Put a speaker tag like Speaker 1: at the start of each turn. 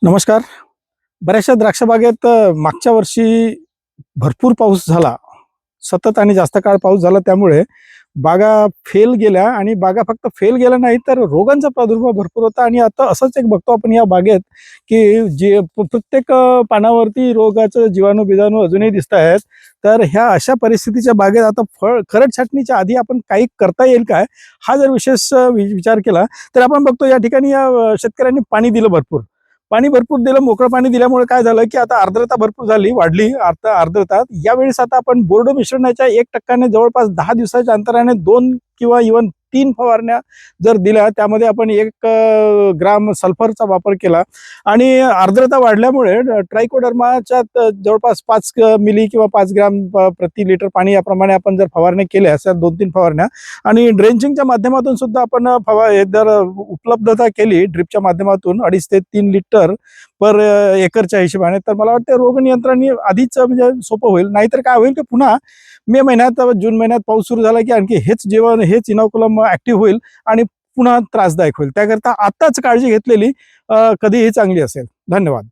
Speaker 1: नमस्कार. बऱ्याचशा द्राक्ष बागेत मागच्या वर्षी भरपूर पाऊस झाला. सतत आणि जास्त काळ पाऊस झाला त्यामुळे बागा फेल गेल्या आणि बागा फक्त फेल गेल्या नाही तर रोगांचा प्रादुर्भाव भरपूर होता आणि आता असंच एक बघतो आपण या बागेत, की जे प्रत्येक पानावरती रोगाचं जीवाणू-बिजाणू अजूनही दिसतायत. तर ह्या अशा परिस्थितीच्या बागेत आता फळ खरड छाटणीच्या आधी आपण काही करता येईल काय? हा जर विशेष विचार केला तर आपण बघतो या ठिकाणी या शेतकऱ्यांनी पाणी दिलं भरपूर. पाणी भरपूर दिलं, मोकळं पाणी दिल्यामुळे काय झालं, की आता आर्द्रता भरपूर झाली, वाढली आता आर्द्रता. यावेळेस आता आपण बोर्ड मिश्रणाच्या 1% जवळपास 10 दिवसाच्या अंतराने 2 किंवा इव्हन 3 फवारण्या जर दिल्या, त्यामध्ये आपण 1 ग्राम सल्फरचा वापर केला आणि आर्द्रता वाढल्यामुळे ट्रायकोडर्माच्या जवळपास 5 मिली किंवा 5 ग्राम प्रति लिटर पाणी याप्रमाणे आपण जर फवारण्या केल्या अशा 2-3 फवारण्या आणि ड्रेंचिंगच्या माध्यमातून सुद्धा आपण जर उपलब्धता केली ड्रिपच्या माध्यमातून 2.5 ते 3 लिटर पर एकरच्या हिशोबाने, तर मला वाटतं रोग नियंत्रण आधीच म्हणजे सोपं होईल. नाहीतर काय होईल की पुन्हा मे महिन्यात जून महिन्यात पाऊस सुरू झाला की आणखी हेच जीवन हेच इनोकुलम ऍक्टिव्ह होईल आणि पुन्हा त्रासदायक होईल. त्याकरता आताच काळजी घेतलेली कधीही चांगली असेल. धन्यवाद.